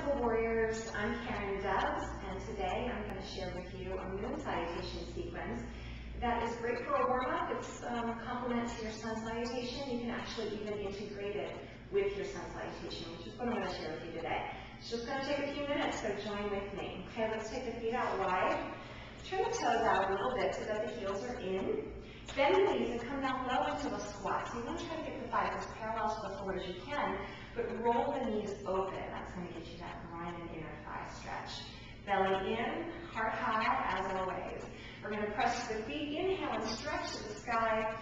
Flexible Warriors, I'm Karen Dubs, and today I'm going to share with you a moon salutation sequence that is great for a warm-up. It's a complement to your sun salutation. You can actually even integrate it with your sun salutation, which is what I'm going to share with you today. It's just going to take a few minutes, so join with me. Okay, let's take the feet out wide. Turn the toes out a little bit so that the heels are in. Bend the knees and come down low into a squat. So you want to try to get the thighs as parallel to the floor as you can, but roll the knees open. That's going to get you that groin and inner thigh stretch. Belly in, heart high, as always. We're going to press the feet. Inhale and stretch to the sky.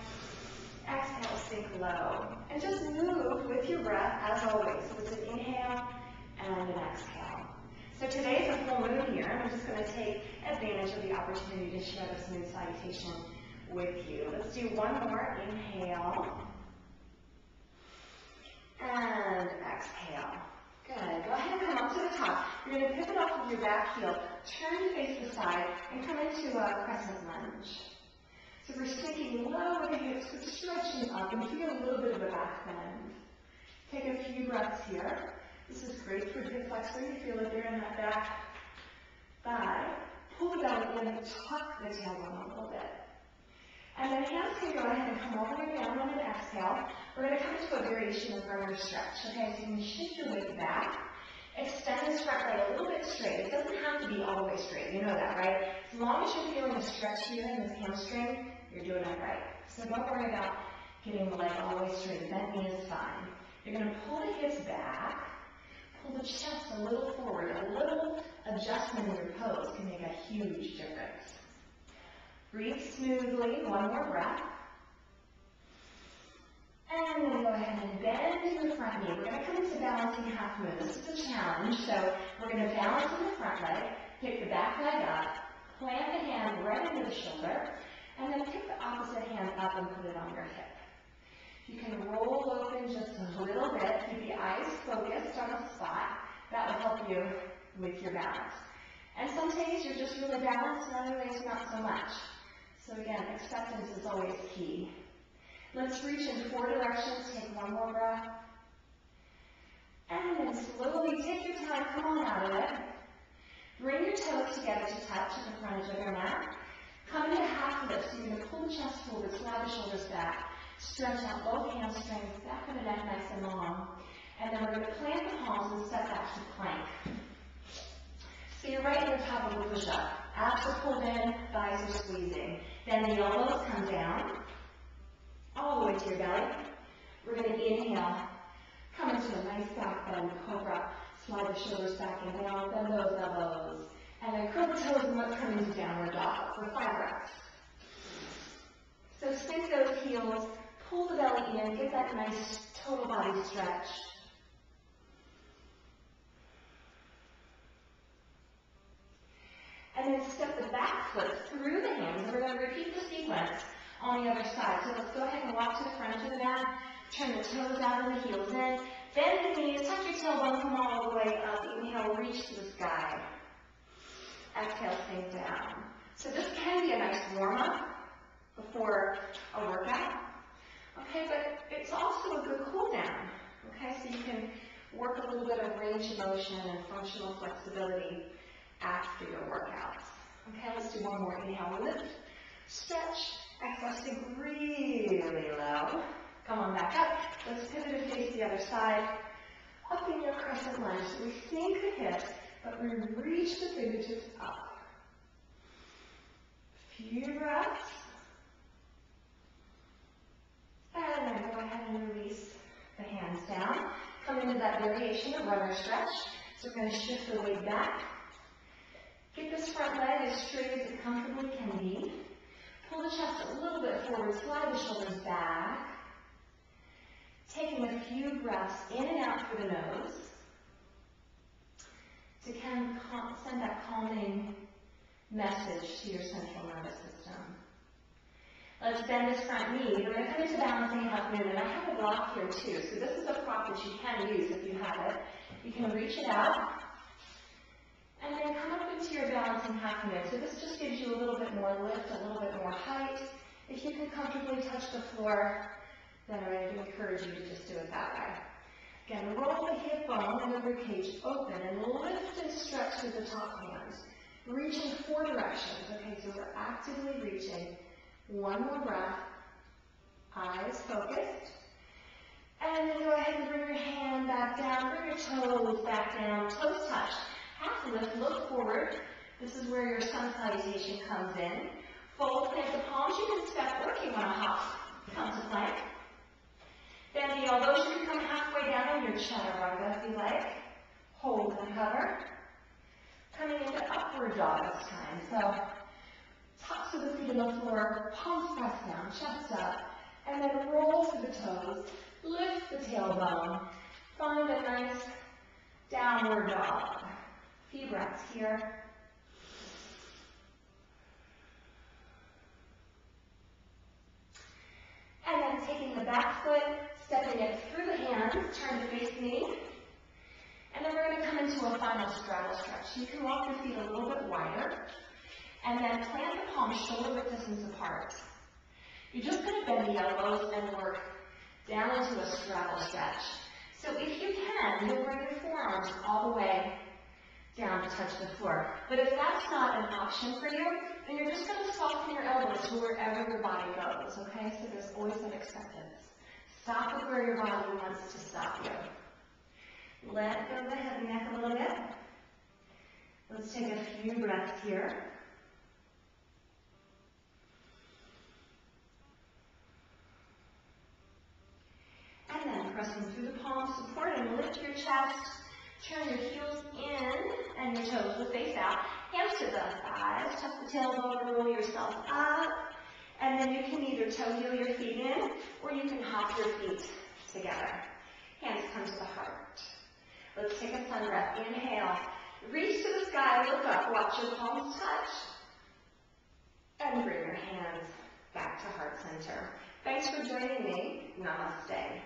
Exhale, sink low. And just move with your breath, as always. So it's an inhale and an exhale. So today is a full moon here, and I'm just going to take advantage of the opportunity to share this moon salutation with you. Let's do one more. Inhale. And exhale. Good. Go ahead and come up to the top. You're going to pivot off of your back heel, turn to face the side, and come into a crescent lunge. So we're sinking low with the hips, but stretching up, and feel a little bit of a back bend. Take a few breaths here. This is great for hip flexor. You feel it there in that back thigh. Pull the belly in and tuck the tailbone a little bit. And then hands can go ahead and come all the way down on an exhale. We're going to come into a variation of runner stretch. Okay, so you can shift your weight back. Extend this front leg a little bit straight. It doesn't have to be all the way straight. You know that, right? As long as you're feeling a stretch here in this hamstring, you're doing it right. So don't worry about getting the leg all the way straight. Bent knee is fine. You're going to pull the hips back. Pull the chest a little forward. A little adjustment in your pose can make a huge difference. Breathe smoothly. One more breath. And then go ahead and bend to the front knee. We're going to come into balancing half moon. This is a challenge. So we're going to balance in the front leg, pick the back leg up, plant the hand right into the shoulder, and then pick the opposite hand up and put it on your hip. You can roll open just a little bit. Keep the eyes focused on a spot. That will help you with your balance. And some days you're just really balanced, and other days not so much. So again, acceptance is always key. Let's reach in 4 directions. Take one more breath. And then slowly take your time. Come on out of it. Bring your toes together to touch at the front edge of your mat. Come into half lift. So you're going to pull the chest forward, slide the shoulders back. Stretch out both hamstrings, back of the neck nice and long. And then we're going to plant the palms and step back to plank. So you're right in the top of a push-up. Abs are pulled in, thighs are squeezing. Then the elbows come down, all the way to your belly. We're going to inhale, come into a nice back bend, cobra. Slide the shoulders back and down, bend those elbows. And then curl the toes and let's come into downward dog for 5 breaths. So sink those heels, pull the belly in, get that nice total body stretch. And then step the back foot through the hands. And we're going to repeat the sequence on the other side. So let's go ahead and walk to the front of the mat. Turn the toes out and the heels in. Bend the knees, tuck your tailbone, come all the way up. Inhale, reach to the sky. Exhale, sink down. So this can be a nice warm-up before a workout. Okay, but it's also a good cool down. Okay, so you can work a little bit of range of motion and functional flexibility after your workouts. Okay, let's do one more. Inhale, lift, stretch, exhale, sink really low. Come on back up. Let's pivot and face the other side. Up in your crescent lunge. So we sink the hips, but we reach the fingertips up. Few breaths. And then go ahead and release the hands down. Come into that variation of runner stretch. So we're going to shift the weight back. Get this front leg as straight as it comfortably can be. Pull the chest a little bit forward, slide the shoulders back. Taking a few breaths in and out through the nose to kind of send that calming message to your central nervous system. Let's bend this front knee. We're going to come into balancing half moon, and I have a block here too. So this is a prop that you can use if you have it. You can reach it out. And then come up into your balancing half moon. So this just gives you a little bit more lift, a little bit more height. If you can comfortably touch the floor, then I would encourage you to just do it that way. Again, roll the hip bone and the ribcage open and lift and stretch through the top hands. Reaching 4 directions. Okay, so we're actively reaching. One more breath. Eyes focused. And then go ahead and bring your hand back down. Bring your toes back down. Toes touch. Half lift, look forward. This is where your sun salutation comes in. Fold, plant the palms. You can step or if you want to hop. Come to plank. Bend the elbows. You can come halfway down in your chaturanga if you like. Hold and hover. Coming into upward dog this time. So, tops of the feet on the floor, palms press down, chest up, and then roll through the toes. Lift the tailbone. Find a nice downward dog. Few breaths here. And then taking the back foot, stepping it through the hands, turn to face me. And then we're going to come into a final straddle stretch. You can walk your feet a little bit wider. And then plant the palms shoulder width distance apart. You're just going to bend the elbows and work down into a straddle stretch. So if you can, you'll bring your forearms all the way down to touch the floor. But if that's not an option for you, then you're just going to soften your elbows to wherever your body goes, okay? So there's always that acceptance. Stop with where your body wants to stop you. Let go of the head and neck a little bit. Let's take a few breaths here. And then pressing through the palms, support and lift your chest. Turn your heels in and your toes will face out. Hands to the thighs, tuck the tailbone, roll yourself up. And then you can either toe heel your feet in or you can hop your feet together. Hands come to the heart. Let's take a sun breath. Inhale. Reach to the sky, look up, watch your palms touch. And bring your hands back to heart center. Thanks for joining me. Namaste.